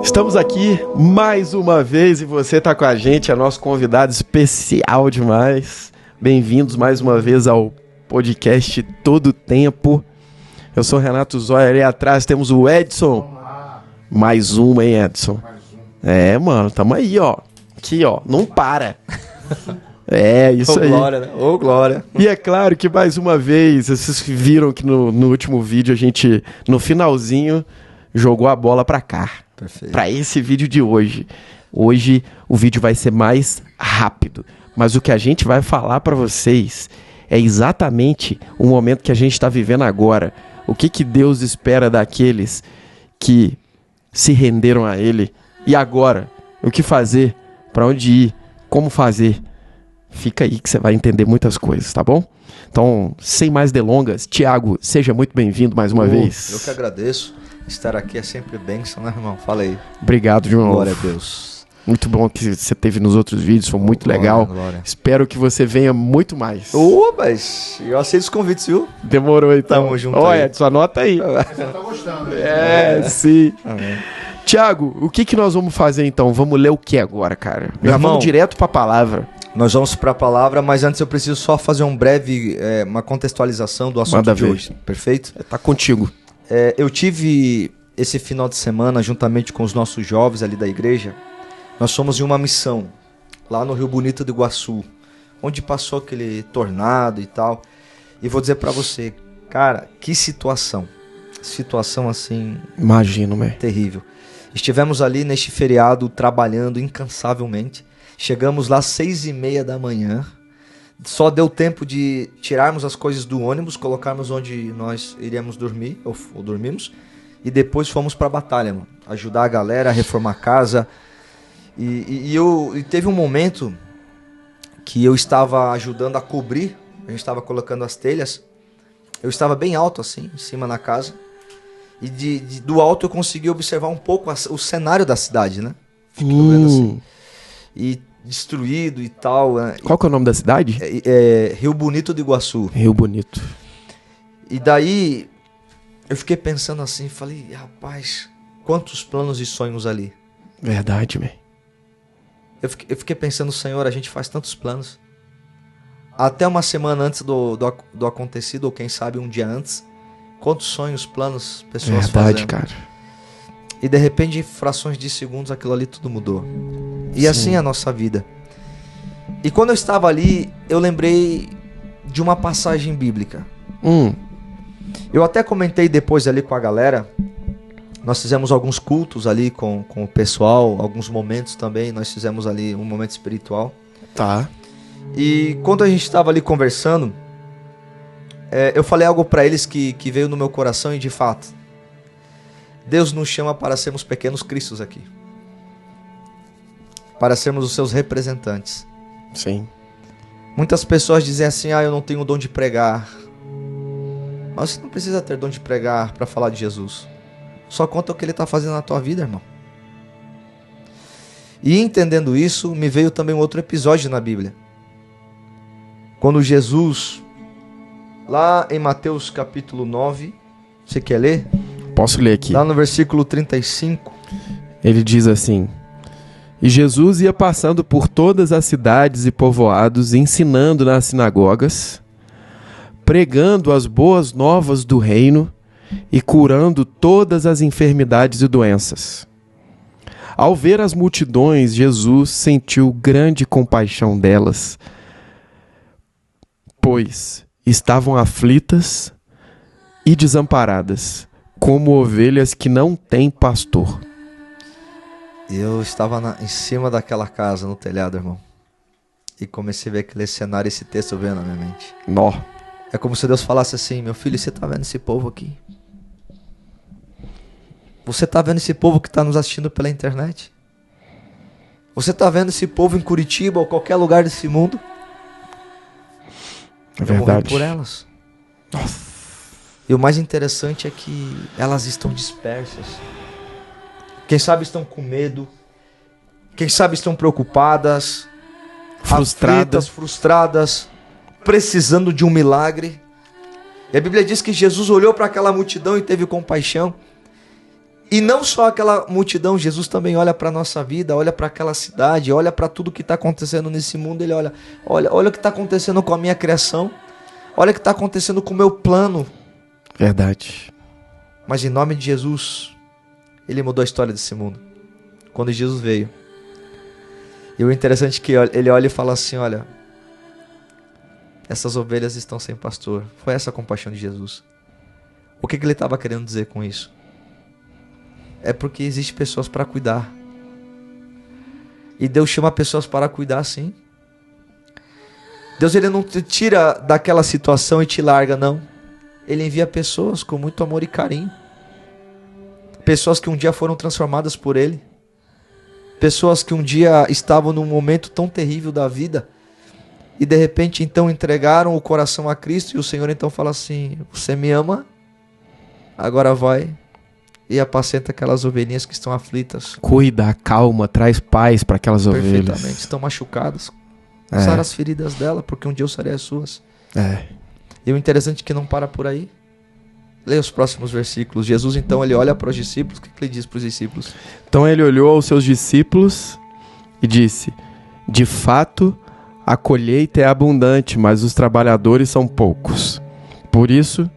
Estamos aqui mais uma vez e você está com a gente, é nosso convidado especial demais. Bem-vindos mais uma vez ao podcast Todo Tempo. Eu sou Renato Zóia, ali atrás temos o Edson. Mais uma, hein, Edson? É, mano, tamo aí, ó. Aqui, ó, não para. É, isso aí. Ô, glória, né? Ô, glória. E é claro que mais uma vez, vocês viram que no último vídeo a gente, no finalzinho, jogou a bola pra cá. Perfeito. Pra esse vídeo de hoje. Hoje o vídeo vai ser mais rápido, mas o que a gente vai falar pra vocês é exatamente o momento que a gente tá vivendo agora. O que Deus espera daqueles que se renderam a Ele. E agora, o que fazer? Pra onde ir? Como fazer? Fica aí que você vai entender muitas coisas, tá bom? Então, sem mais delongas, Tiago, seja muito bem-vindo mais uma vez. Eu que agradeço. Estar aqui é sempre bênção, né, irmão? Fala aí. Obrigado, de novo. Glória a Deus. Muito bom que você teve nos outros vídeos, foi muito legal. Glória. Espero que você venha muito mais. Mas eu aceito os convites, viu? Demorou, então. Tamo junto. Olha, Edson, anota aí. Você tá gostando. Sim. Amém. Tiago, o que nós vamos fazer então? Vamos ler o que agora, cara? Meu Já irmão, vamos direto pra palavra. Nós vamos para a palavra, mas antes eu preciso só fazer uma contextualização do assunto Manda de ver. hoje. Perfeito? Tá contigo. Eu tive esse final de semana, juntamente com os nossos jovens ali da igreja, nós fomos em uma missão, lá no Rio Bonito do Iguaçu, onde passou aquele tornado e tal. E vou dizer pra você, cara, que situação. Situação assim... Imagino, né? terrível. Estivemos ali neste feriado trabalhando incansavelmente. Chegamos lá às 6:30 da manhã. Só deu tempo de tirarmos as coisas do ônibus, colocarmos onde nós iríamos dormir, ou dormimos. E depois fomos pra batalha, mano. Ajudar a galera a reformar a casa. E teve um momento que eu estava ajudando a cobrir. A gente estava colocando as telhas. Eu estava bem alto assim, em cima na casa. E do alto eu consegui observar um pouco o cenário da cidade, né? Fiquei olhando assim. E destruído e tal. Qual que é o nome da cidade? Rio Bonito do Iguaçu. Rio Bonito. E daí eu fiquei pensando assim, falei, rapaz, quantos planos e sonhos ali. Verdade, man. Eu fiquei pensando, Senhor, a gente faz tantos planos. Até uma semana antes do acontecido, ou quem sabe um dia antes, quantos sonhos, planos, pessoas Verdade, fazendo. cara. E de repente, em frações de segundos, aquilo ali tudo mudou. E Sim. assim é a nossa vida. E quando eu estava ali, eu lembrei de uma passagem bíblica. Eu até comentei depois ali com a galera. Nós fizemos alguns cultos ali com o pessoal, alguns momentos também. Nós fizemos ali um momento espiritual. Tá. E quando a gente estava ali conversando, eu falei algo para eles que veio no meu coração e de fato, Deus nos chama para sermos pequenos cristos aqui. Para sermos os seus representantes. Sim. Muitas pessoas dizem assim, eu não tenho dom de pregar. Mas você não precisa ter dom de pregar para falar de Jesus. Só conta o que ele está fazendo na tua vida, irmão. E entendendo isso, me veio também um outro episódio na Bíblia. Quando Jesus, lá em Mateus capítulo 9, você quer ler? Posso ler aqui. Lá no versículo 35. Ele diz assim: E Jesus ia passando por todas as cidades e povoados, ensinando nas sinagogas, pregando as boas novas do reino e curando todas as enfermidades e doenças. Ao ver as multidões, Jesus sentiu grande compaixão delas, pois estavam aflitas e desamparadas, como ovelhas que não têm pastor. Eu estava em cima daquela casa, no telhado, irmão. E comecei a ver aquele cenário, esse texto veio na minha mente. Nó. É como se Deus falasse assim, meu filho, você está vendo esse povo aqui? Você está vendo esse povo que está nos assistindo pela internet? Você está vendo esse povo em Curitiba ou qualquer lugar desse mundo? É Eu morri verdade. por elas. Nossa. E o mais interessante é que elas estão dispersas. Quem sabe estão com medo. Quem sabe estão preocupadas. Frustradas. Frustradas. Precisando de um milagre. E a Bíblia diz que Jesus olhou para aquela multidão e teve compaixão. E não só aquela multidão, Jesus também olha para a nossa vida, olha para aquela cidade, olha para tudo que está acontecendo nesse mundo. Ele olha o que está acontecendo com a minha criação, olha o que está acontecendo com o meu plano. Verdade. Mas em nome de Jesus, ele mudou a história desse mundo. Quando Jesus veio. E o interessante é que ele olha e fala assim, olha, essas ovelhas estão sem pastor. Foi essa a compaixão de Jesus. O que ele estava querendo dizer com isso? É porque existem pessoas para cuidar. E Deus chama pessoas para cuidar, sim. Deus, ele não te tira daquela situação e te larga, não. Ele envia pessoas com muito amor e carinho. Pessoas que um dia foram transformadas por ele. Pessoas que um dia estavam num momento tão terrível da vida. E de repente então entregaram o coração a Cristo. E o Senhor então fala assim, você me ama? Agora vai e apacenta aquelas ovelhinhas que estão aflitas. Cuida, calma, traz paz para aquelas ovelhas. Perfeitamente, estão machucadas. Sara as feridas dela, porque um dia eu sarei as suas. E o interessante é que não para por aí. Leia os próximos versículos. Jesus então ele olha para os discípulos. O que ele diz para os discípulos? Então ele olhou aos seus discípulos e disse, de fato a colheita é abundante, mas os trabalhadores são poucos. Por isso,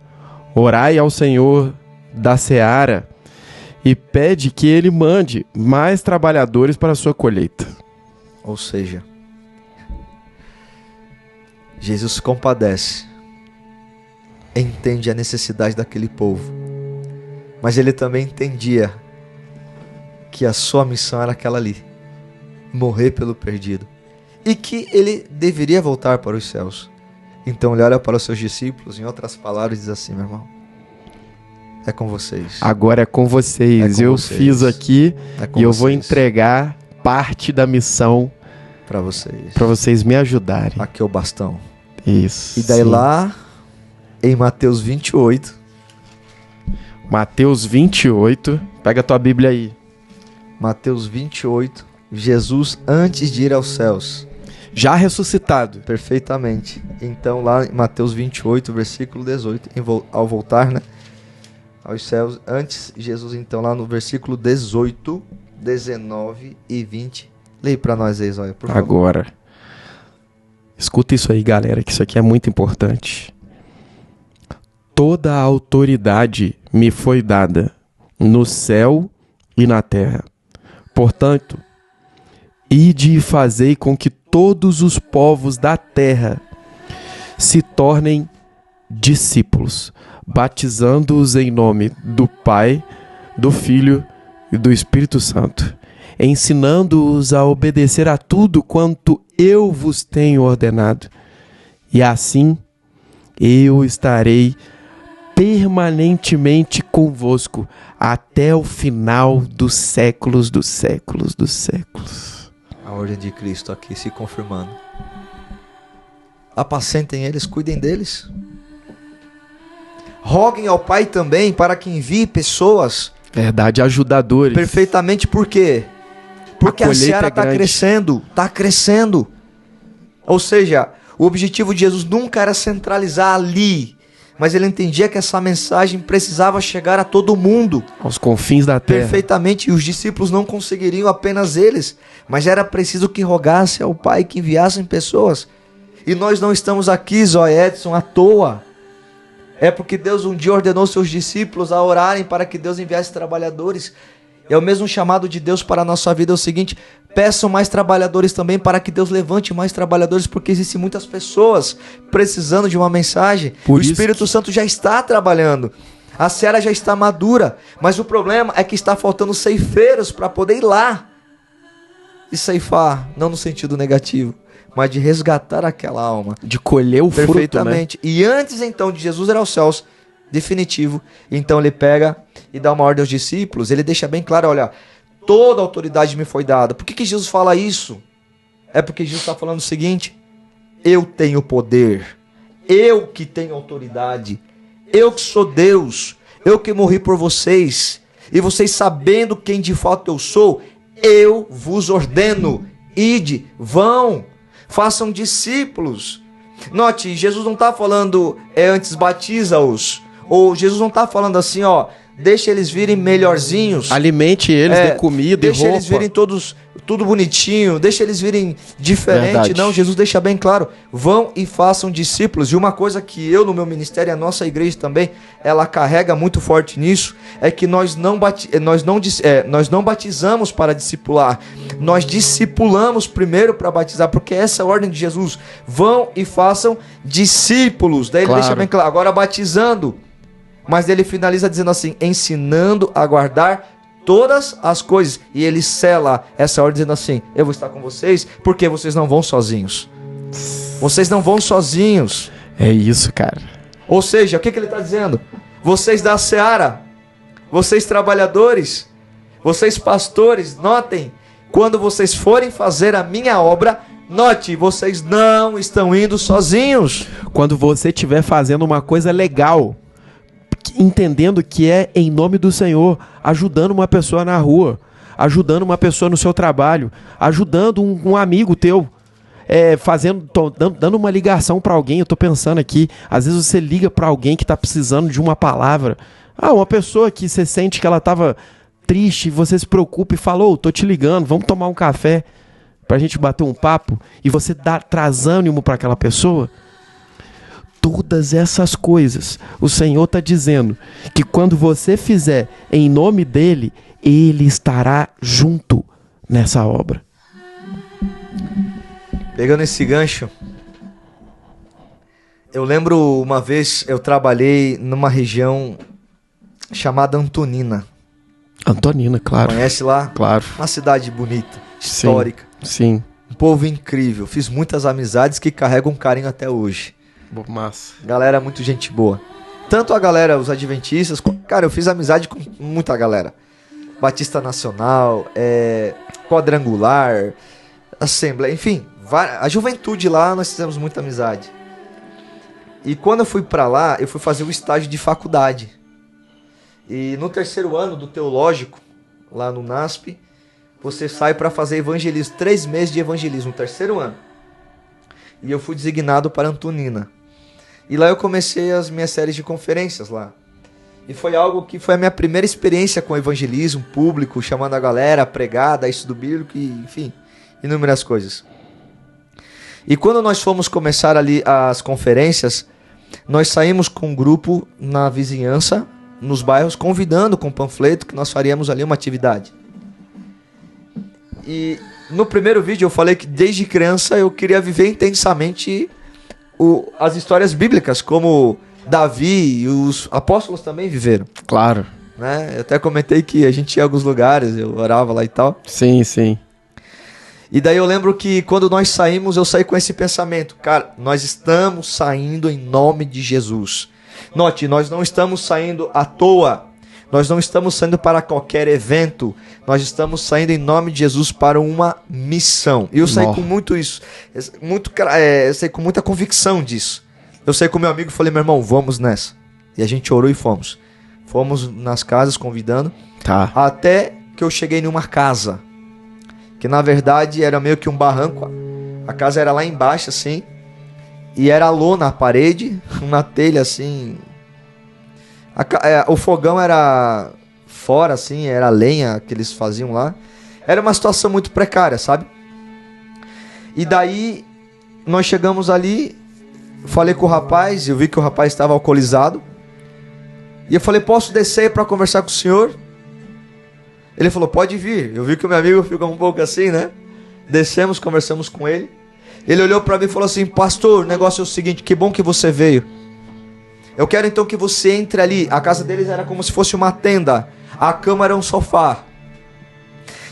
orai ao Senhor da seara e pede que ele mande mais trabalhadores para a sua colheita. Ou seja, Jesus se compadece, entende a necessidade daquele povo, mas ele também entendia que a sua missão era aquela ali, morrer pelo perdido, e que ele deveria voltar para os céus. Então ele olha para os seus discípulos, em outras palavras, diz assim, meu irmão, é com vocês. Agora é com vocês. Eu fiz aqui e eu vou entregar parte da missão para vocês. Para vocês me ajudarem. Aqui é o bastão. Isso. E daí lá em Mateus 28. Mateus 28. Pega a tua Bíblia aí. Mateus 28. Jesus antes de ir aos céus. Já ressuscitado. Perfeitamente. Então lá em Mateus 28, versículo 18. Ao voltar, né? Aos céus. Antes, Jesus então lá no versículo 18, 19 e 20. Leia para nós aí, Zóia, por favor. Agora. Escuta isso aí, galera, que isso aqui é muito importante. Toda a autoridade me foi dada no céu e na terra. Portanto, ide e fazei com que todos os povos da terra se tornem discípulos, batizando-os em nome do Pai, do Filho e do Espírito Santo, ensinando-os a obedecer a tudo quanto eu vos tenho ordenado. E assim eu estarei permanentemente convosco até o final dos séculos dos séculos dos séculos. A ordem de Cristo aqui se confirmando. Apacentem eles, cuidem deles. Roguem ao Pai também para que envie pessoas. Verdade, ajudadores. Perfeitamente, por quê? Porque a seara está crescendo. Ou seja, o objetivo de Jesus nunca era centralizar ali, mas ele entendia que essa mensagem precisava chegar a todo mundo. Aos confins da terra. Perfeitamente, e os discípulos não conseguiriam apenas eles, mas era preciso que rogasse ao Pai que enviassem pessoas. E nós não estamos aqui, Zóia Edson, à toa. É porque Deus um dia ordenou seus discípulos a orarem para que Deus enviasse trabalhadores. É o mesmo chamado de Deus para a nossa vida, é o seguinte: peçam mais trabalhadores também para que Deus levante mais trabalhadores, porque existem muitas pessoas precisando de uma mensagem. O Espírito Santo já está trabalhando, a seara já está madura, mas o problema é que está faltando ceifeiros para poder ir lá e ceifar, não no sentido negativo, mas de resgatar aquela alma. De colher o fruto, perfeitamente, né? E antes então de Jesus ir aos céus, definitivo, então ele pega e dá uma ordem aos discípulos. Ele deixa bem claro, olha, toda a autoridade me foi dada. Por que Jesus fala isso? É porque Jesus está falando o seguinte: eu tenho poder, eu que tenho autoridade, eu que sou Deus, eu que morri por vocês, e vocês sabendo quem de fato eu sou, eu vos ordeno, ide, vão, façam discípulos. Note, Jesus não está falando antes batiza-os, ou Jesus não está falando assim, ó, Deixa eles virem melhorzinhos. Alimente eles, dê comida e roupa. Deixa eles virem tudo bonitinho. Deixa eles virem diferente. Verdade. Não, Jesus deixa bem claro. Vão e façam discípulos. E uma coisa que eu no meu ministério, a nossa igreja também, ela carrega muito forte nisso, é que nós não batizamos para discipular. Nós discipulamos primeiro para batizar, porque essa é a ordem de Jesus. Vão e façam discípulos. Daí ele deixa bem claro. Agora batizando. Mas ele finaliza dizendo assim, ensinando a guardar todas as coisas. E ele sela essa ordem dizendo assim, eu vou estar com vocês, porque vocês não vão sozinhos. Vocês não vão sozinhos. É isso, cara. Ou seja, o que ele está dizendo? Vocês da seara, vocês trabalhadores, vocês pastores, notem, quando vocês forem fazer a minha obra, note, vocês não estão indo sozinhos. Quando você estiver fazendo uma coisa legal, entendendo que é em nome do Senhor, ajudando uma pessoa na rua, ajudando uma pessoa no seu trabalho, ajudando um amigo teu, dando uma ligação para alguém. Eu tô pensando aqui, às vezes você liga para alguém que tá precisando de uma palavra, uma pessoa que você sente que ela tava triste, você se preocupa e fala, tô te ligando, vamos tomar um café pra gente bater um papo, e você traz ânimo para aquela pessoa. Todas essas coisas, o Senhor está dizendo que quando você fizer em nome dEle, Ele estará junto nessa obra. Pegando esse gancho, eu lembro uma vez eu trabalhei numa região chamada Antonina. Antonina, claro. Conhece lá? Claro. Uma cidade bonita, histórica. Sim. Um povo incrível. Fiz muitas amizades que carregam um carinho até hoje. Massa. Galera muito gente boa. Tanto a galera, os adventistas, cara, eu fiz amizade com muita galera. Batista Nacional, Quadrangular, Assembleia, enfim, a juventude lá nós fizemos muita amizade. E quando eu fui pra lá, eu fui fazer o estágio de faculdade. E no terceiro ano do teológico, lá no NASP, você sai pra fazer evangelismo, 3 meses de evangelismo, no terceiro ano. E eu fui designado para Antonina. E lá eu comecei as minhas séries de conferências lá. E foi algo que foi a minha primeira experiência com evangelismo público, chamando a galera a pregar, dar estudo bíblico e, enfim, inúmeras coisas. E quando nós fomos começar ali as conferências, nós saímos com um grupo na vizinhança, nos bairros, convidando com panfleto que nós faríamos ali uma atividade. E no primeiro vídeo eu falei que desde criança eu queria viver intensamente as histórias bíblicas, como Davi e os apóstolos também viveram. Claro. Né? Eu até comentei que a gente ia a alguns lugares, eu orava lá e tal. Sim, sim. E daí eu lembro que quando nós saímos, eu saí com esse pensamento. Cara, nós estamos saindo em nome de Jesus. Note, nós não estamos saindo à toa. Nós não estamos saindo para qualquer evento. Nós estamos saindo em nome de Jesus para uma missão. E eu saí com muito isso. Eu saí com muita convicção disso. Eu saí com meu amigo e falei, meu irmão, vamos nessa. E a gente orou e fomos. Fomos nas casas convidando. Tá. Até que eu cheguei numa casa. Que na verdade era meio que um barranco. A casa era lá embaixo assim. E era lona na parede. Uma telha assim. O fogão era fora, assim, era lenha que eles faziam lá. Era uma situação muito precária, sabe? E daí, nós chegamos ali, falei com o rapaz, eu vi que o rapaz estava alcoolizado. E eu falei, posso descer para conversar com o senhor? Ele falou, pode vir. Eu vi que o meu amigo ficou um pouco assim, né? Descemos, conversamos com ele. Ele olhou para mim e falou assim, pastor, o negócio é o seguinte, que bom que você veio. Eu quero então que você entre ali. A casa deles era como se fosse uma tenda. A cama era um sofá.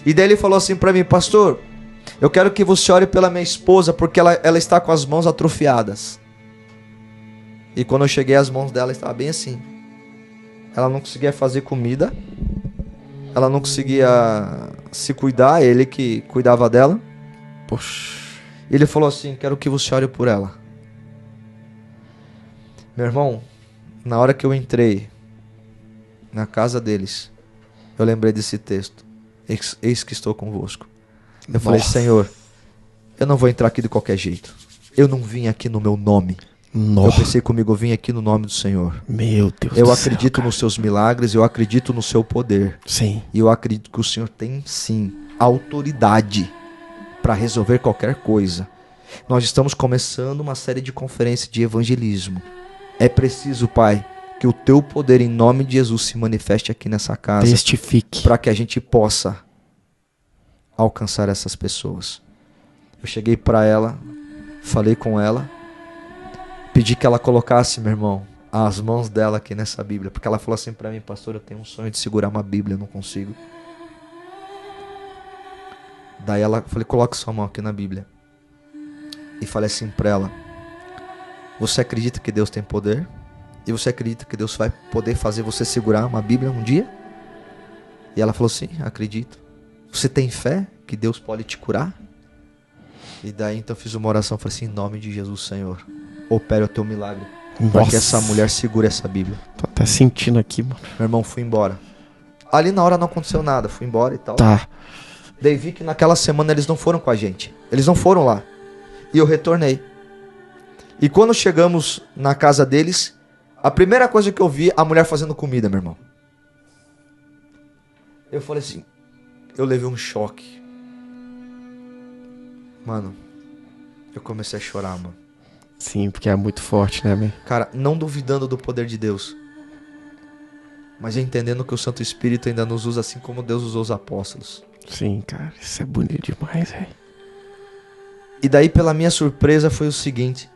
E daí ele falou assim para mim, pastor, eu quero que você ore pela minha esposa, porque ela está com as mãos atrofiadas. E quando eu cheguei, as mãos dela estavam bem assim. Ela não conseguia fazer comida. Ela não conseguia se cuidar, ele que cuidava dela. Poxa. Ele falou assim, quero que você ore por ela. Meu irmão, na hora que eu entrei na casa deles, eu lembrei desse texto. Eis que estou convosco. Eu falei, Senhor, eu não vou entrar aqui de qualquer jeito. Eu não vim aqui no meu nome. Nossa. Eu pensei comigo, eu vim aqui no nome do Senhor. Meu Deus Eu do acredito céu, nos seus milagres, eu acredito no seu poder. Sim. E eu acredito que o Senhor tem, sim, autoridade para resolver qualquer coisa. Nós estamos começando uma série de conferências de evangelismo. É preciso, Pai, que o teu poder em nome de Jesus se manifeste aqui nessa casa. Testifique. Para que a gente possa alcançar essas pessoas. Eu cheguei para ela, falei com ela, pedi que ela colocasse, meu irmão, as mãos dela aqui nessa Bíblia. Porque ela falou assim para mim, pastor, eu tenho um sonho de segurar uma Bíblia, eu não consigo. Daí ela, falei, coloque sua mão aqui na Bíblia. E falei assim para ela, você acredita que Deus tem poder? E você acredita que Deus vai poder fazer você segurar uma Bíblia um dia? E ela falou, sim, acredito. Você tem fé que Deus pode te curar? E daí então eu fiz uma oração, falei assim, em nome de Jesus, Senhor, opere o teu milagre. Para que essa mulher segure essa Bíblia. Tô até sentindo aqui, mano. Meu irmão, fui embora. Ali na hora não aconteceu nada, fui embora e tal. Tá. Daí vi que naquela semana eles não foram com a gente. Eles não foram lá. E eu retornei. E quando chegamos na casa deles, a primeira coisa que eu vi, a mulher fazendo comida, meu irmão. Eu falei assim, eu levei um choque. Mano, eu comecei a chorar, mano. Sim, porque é muito forte, né, man? Cara, não duvidando do poder de Deus, mas entendendo que o Santo Espírito ainda nos usa assim como Deus usou os apóstolos. Sim, cara, isso é bonito demais, velho. E daí, pela minha surpresa, foi o seguinte.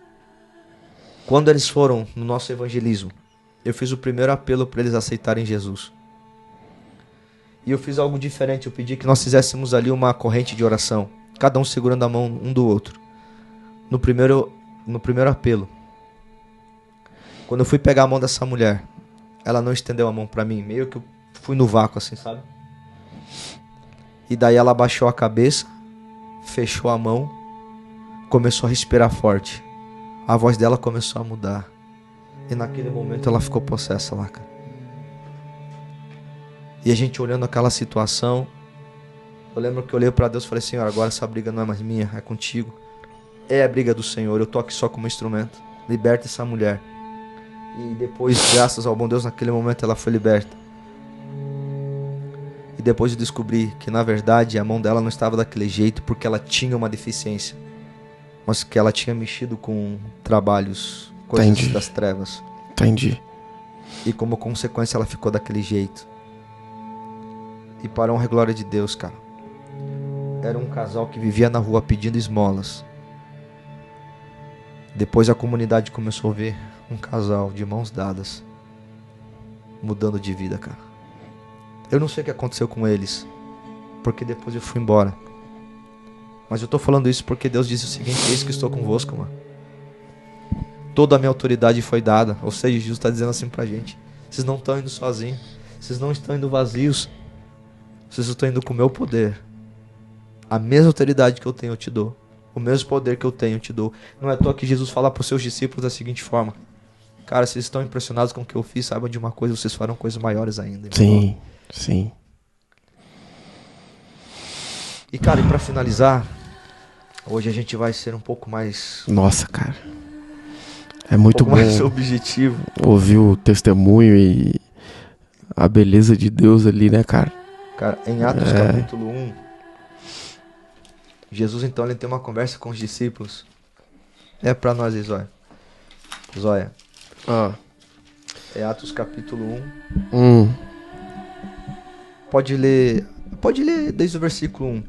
Quando eles foram no nosso evangelismo, eu fiz o primeiro apelo para eles aceitarem Jesus. E eu fiz algo diferente, eu pedi que nós fizéssemos ali uma corrente de oração, cada um segurando a mão um do outro. No primeiro apelo, quando eu fui pegar a mão dessa mulher, ela não estendeu a mão para mim, meio que eu fui no vácuo assim, sabe? E daí ela abaixou a cabeça, fechou a mão, começou a respirar forte. A voz dela começou a mudar. E naquele momento ela ficou possessa lá, cara. E a gente olhando aquela situação, eu lembro que eu olhei pra Deus e falei, Senhor, agora essa briga não é mais minha, é contigo. É a briga do Senhor, eu tô aqui só como instrumento. Liberta essa mulher. E depois, graças ao bom Deus, naquele momento ela foi liberta. E depois eu descobri que na verdade a mão dela não estava daquele jeito porque ela tinha uma deficiência. Mas que ela tinha mexido com trabalhos, coisas Entendi. das trevas. Entendi. E como consequência ela ficou daquele jeito. E para a honra e glória de Deus, cara, era um casal que vivia na rua pedindo esmolas. Depois a comunidade começou a ver um casal de mãos dadas, mudando de vida, cara. Eu não sei o que aconteceu com eles, porque depois eu fui embora. Mas eu tô falando isso porque Deus disse o seguinte, eis que estou convosco, mano. Toda a minha autoridade foi dada. Ou seja, Jesus está dizendo assim pra gente, vocês não estão indo sozinhos, vocês não estão indo vazios, vocês estão indo com o meu poder. A mesma autoridade que eu tenho eu te dou. O mesmo poder que eu tenho eu te dou. Não é à toa que Jesus fala para os seus discípulos da seguinte forma, cara, vocês estão impressionados com o que eu fiz, saibam de uma coisa, vocês farão coisas maiores ainda. Sim, sim. E cara, e pra finalizar, hoje a gente vai ser um pouco mais... Nossa, cara. É muito bom mais objetivo. ouvir o testemunho e a beleza de Deus ali, né, cara? Cara, em Atos capítulo 1, Jesus então ele tem uma conversa com os discípulos. É pra nós aí, Zóia. Zóia. É Atos capítulo 1. Pode ler desde o versículo 1.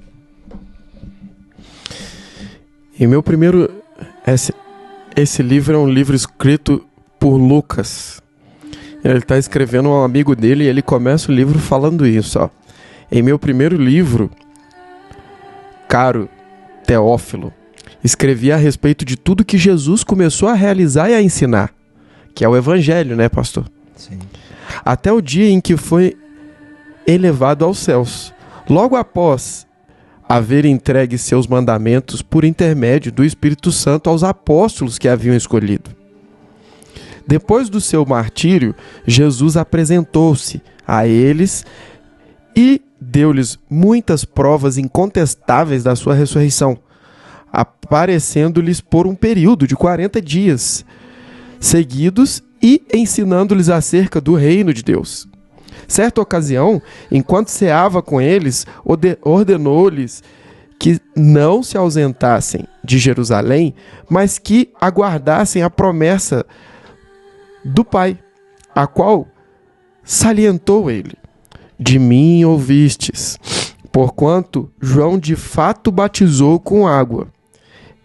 E meu primeiro... Esse livro é um livro escrito por Lucas. Ele está escrevendo a um amigo dele e ele começa o livro falando isso, ó. Em meu primeiro livro, caro Teófilo, escrevi a respeito de tudo que Jesus começou a realizar e a ensinar, que é o Evangelho, né, pastor? Sim. Até o dia em que foi elevado aos céus. Logo após haver entregue seus mandamentos por intermédio do Espírito Santo aos apóstolos que haviam escolhido. Depois do seu martírio, Jesus apresentou-se a eles e deu-lhes muitas provas incontestáveis da sua ressurreição, aparecendo-lhes por um período de 40 dias, seguidos e ensinando-lhes acerca do reino de Deus. Certa ocasião, enquanto ceava com eles, ordenou-lhes que não se ausentassem de Jerusalém, mas que aguardassem a promessa do Pai, a qual salientou ele: de mim ouvistes, porquanto João de fato batizou com água.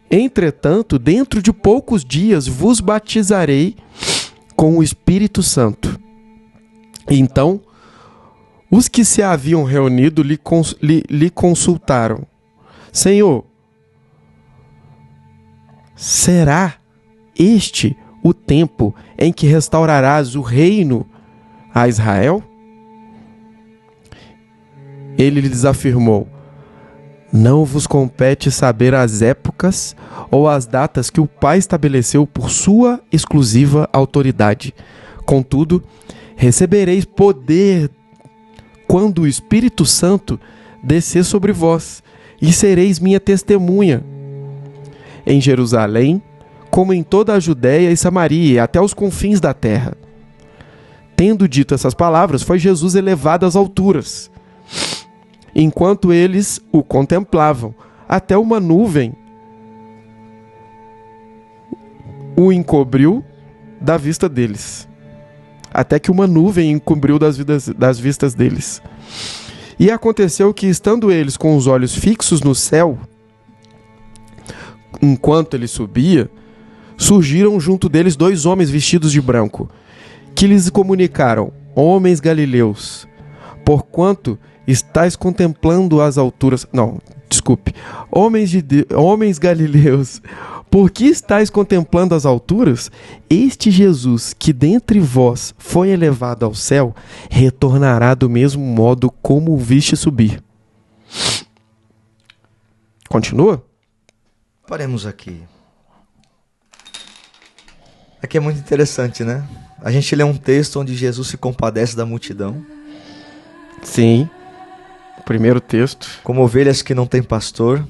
Entretanto, dentro de poucos dias vos batizarei com o Espírito Santo. Então, os que se haviam reunido lhe consultaram: Senhor, será este o tempo em que restaurarás o reino a Israel? Ele lhes afirmou: não vos compete saber as épocas ou as datas que o Pai estabeleceu por sua exclusiva autoridade. Contudo, recebereis poder quando o Espírito Santo descer sobre vós, e sereis minha testemunha em Jerusalém, como em toda a Judéia e Samaria, e até os confins da terra. Tendo dito essas palavras, foi Jesus elevado às alturas, enquanto eles o contemplavam, até uma nuvem o encobriu da vista deles. Até que uma nuvem encobriu das vistas deles. E aconteceu que, estando eles com os olhos fixos no céu, enquanto ele subia, surgiram junto deles 2 homens vestidos de branco, que lhes comunicaram: homens galileus, porquanto estáis contemplando as alturas... Não, desculpe. Homens galileus, por que estáis contemplando as alturas? Este Jesus, que dentre vós foi elevado ao céu, retornará do mesmo modo como o viste subir. Continua? Paremos aqui. Aqui é muito interessante, né? A gente lê um texto onde Jesus se compadece da multidão. Sim. Primeiro texto. Como ovelhas que não têm pastor.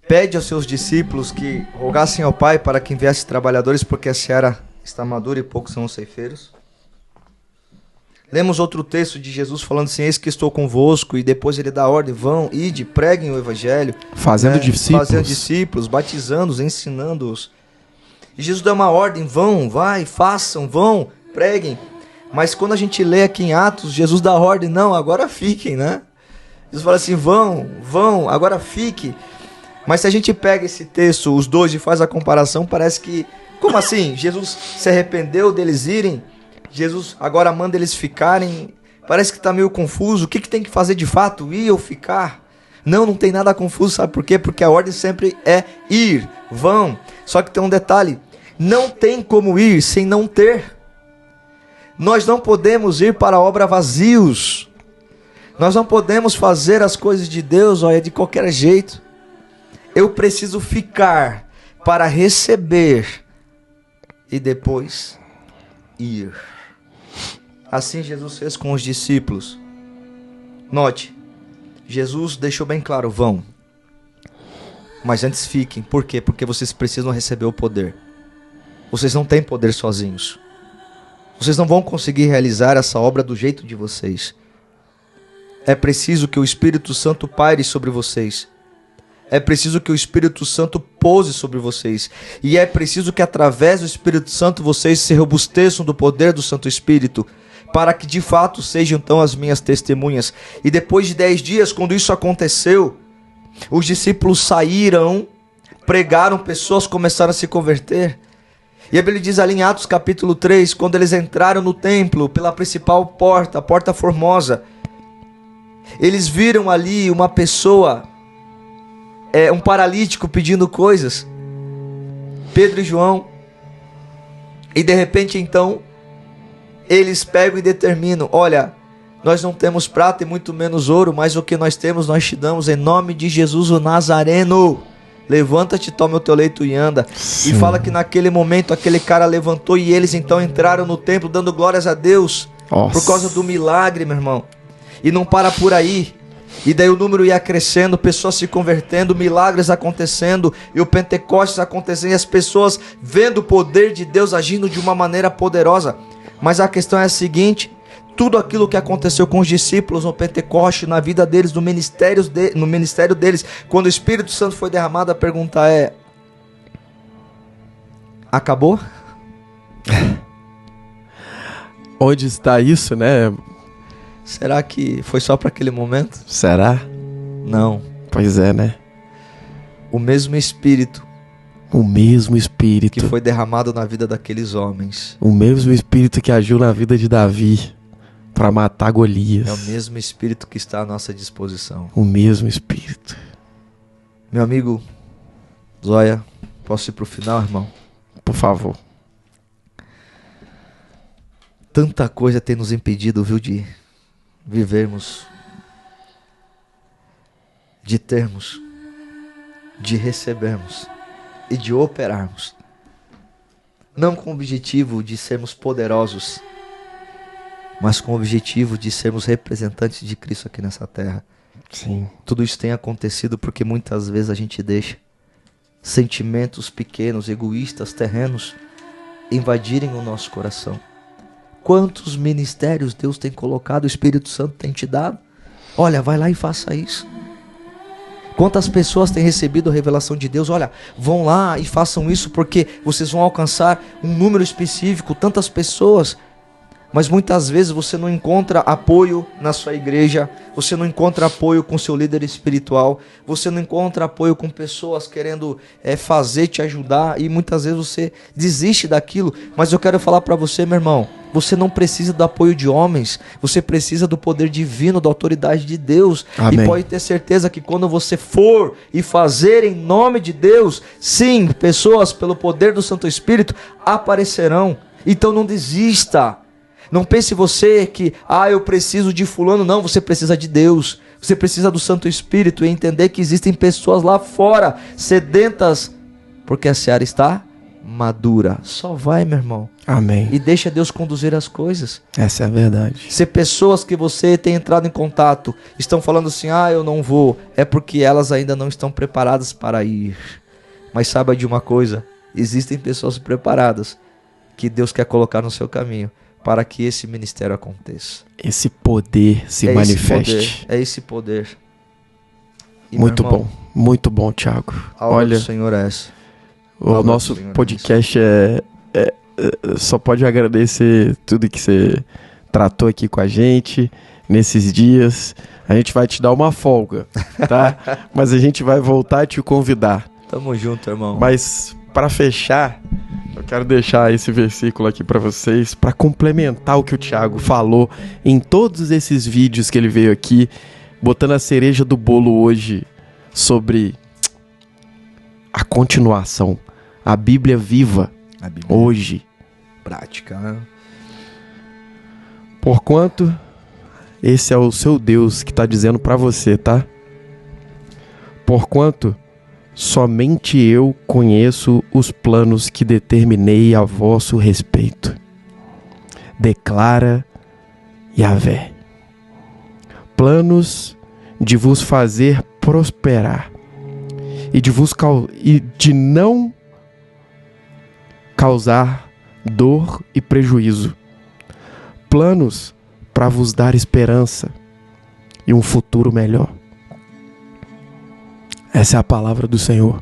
Pede aos seus discípulos que rogassem ao Pai para que enviasse trabalhadores, porque a seara está madura e poucos são os ceifeiros. Lemos outro texto de Jesus falando assim: eis que estou convosco, e depois ele dá ordem: vão, ide, preguem o evangelho. Fazendo discípulos, batizando-os, ensinando-os. E Jesus dá uma ordem: vão, vai, façam, vão, preguem. Mas quando a gente lê aqui em Atos, Jesus dá ordem: não, agora fiquem, né? Jesus fala assim: vão, agora fiquem. Mas se a gente pega esse texto, os dois, e faz a comparação, parece que... Como assim? Jesus se arrependeu deles irem? Jesus agora manda eles ficarem? Parece que está meio confuso. O que tem que fazer de fato? Ir ou ficar? Não tem nada confuso, sabe por quê? Porque a ordem sempre é ir, vão. Só que tem um detalhe: não tem como ir sem não ter. Nós não podemos ir para a obra vazios. Nós não podemos fazer as coisas de Deus, olha, de qualquer jeito. Eu preciso ficar para receber e depois ir. Assim Jesus fez com os discípulos. Note, Jesus deixou bem claro: vão. Mas antes fiquem. Por quê? Porque vocês precisam receber o poder. Vocês não têm poder sozinhos. Vocês não vão conseguir realizar essa obra do jeito de vocês. É preciso que o Espírito Santo paire sobre vocês. É preciso que o Espírito Santo pouse sobre vocês. E é preciso que através do Espírito Santo vocês se robusteçam do poder do Santo Espírito, para que de fato sejam então as minhas testemunhas. E depois de 10 dias, quando isso aconteceu, os discípulos saíram, pregaram, pessoas começaram a se converter. E a Bíblia diz ali em Atos capítulo 3, quando eles entraram no templo pela principal porta, a porta formosa, eles viram ali uma pessoa, um paralítico pedindo coisas, Pedro e João, e de repente então eles pegam e determinam: olha, nós não temos prata e muito menos ouro, mas o que nós temos nós te damos, em nome de Jesus o Nazareno, levanta-te, toma o teu leito e anda. Sim. E fala que naquele momento aquele cara levantou e eles então entraram no templo dando glórias a Deus. Nossa. Por causa do milagre, meu irmão. E não para por aí. E daí o número ia crescendo, pessoas se convertendo, milagres acontecendo, e o Pentecostes acontecendo, e as pessoas vendo o poder de Deus agindo de uma maneira poderosa. Mas a questão é a seguinte: tudo aquilo que aconteceu com os discípulos no Pentecostes, na vida deles, no ministério deles, quando o Espírito Santo foi derramado, a pergunta é: acabou? Onde está isso, né? Será que foi só para aquele momento? Será? Não. Pois é, né? O mesmo Espírito que foi derramado na vida daqueles homens, o mesmo Espírito que agiu na vida de Davi para matar Golias, é o mesmo Espírito que está à nossa disposição. O mesmo Espírito. Meu amigo Zóia, posso ir para o final, irmão? Por favor. Tanta coisa tem nos impedido, viu, de vivermos, de termos, de recebermos e de operarmos, não com o objetivo de sermos poderosos, mas com o objetivo de sermos representantes de Cristo aqui nessa terra. Sim. Tudo isso tem acontecido porque muitas vezes a gente deixa sentimentos pequenos, egoístas, terrenos, invadirem o nosso coração. Quantos ministérios Deus tem colocado, o Espírito Santo tem te dado? Olha, vai lá e faça isso. Quantas pessoas têm recebido a revelação de Deus? Olha, vão lá e façam isso porque vocês vão alcançar um número específico, tantas pessoas. Mas muitas vezes você não encontra apoio na sua igreja, você não encontra apoio com seu líder espiritual, você não encontra apoio com pessoas querendo fazer, te ajudar, e muitas vezes você desiste daquilo. Mas eu quero falar para você, meu irmão, você não precisa do apoio de homens, você precisa do poder divino, da autoridade de Deus. Amém. E pode ter certeza que quando você for e fazer em nome de Deus, sim, pessoas pelo poder do Santo Espírito aparecerão. Então não desista. Não pense você que, eu preciso de fulano. Não, você precisa de Deus. Você precisa do Santo Espírito e entender que existem pessoas lá fora, sedentas, porque a seara está madura. Só vai, meu irmão. Amém. E deixa Deus conduzir as coisas. Essa é a verdade. Se pessoas que você tem entrado em contato estão falando assim, eu não vou, é porque elas ainda não estão preparadas para ir. Mas saiba de uma coisa, existem pessoas preparadas que Deus quer colocar no seu caminho para que esse ministério aconteça. Esse poder se manifeste. É esse poder. E, muito bom, Thiago. A hora do Senhor é essa. O nosso podcast só pode agradecer tudo que você tratou aqui com a gente nesses dias. A gente vai te dar uma folga, tá? Mas a gente vai voltar a te convidar. Tamo junto, irmão. Mas para fechar, eu quero deixar esse versículo aqui para vocês, para complementar o que o Thiago falou em todos esses vídeos que ele veio aqui, botando a cereja do bolo hoje sobre a continuação, a Bíblia viva, hoje. Prática, né? Porquanto esse é o seu Deus que está dizendo para você, tá? Porquanto somente eu conheço os planos que determinei a vosso respeito, declara Yahvé. Planos de vos fazer prosperar e de não causar dor e prejuízo. Planos para vos dar esperança e um futuro melhor. Essa é a palavra do Senhor.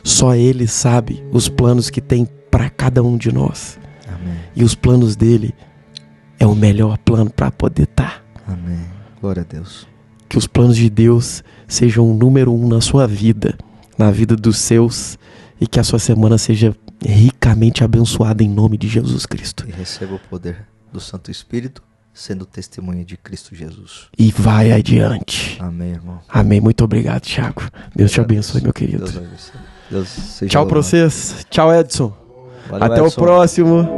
Só Ele sabe os planos que tem para cada um de nós. Amém. E os planos dele é o melhor plano para poder estar. Amém. Glória a Deus. Que os planos de Deus sejam o número 1 na sua vida, na vida dos seus, e que a sua semana seja ricamente abençoada em nome de Jesus Cristo. E receba o poder do Santo Espírito, sendo testemunha de Cristo Jesus. E vai adiante. Amém, irmão. Amém. Muito obrigado, Thiago. Deus te abençoe, meu querido. Deus seja Tchau pra vocês. Tchau, Edson. Valeu, Até Edson. o próximo.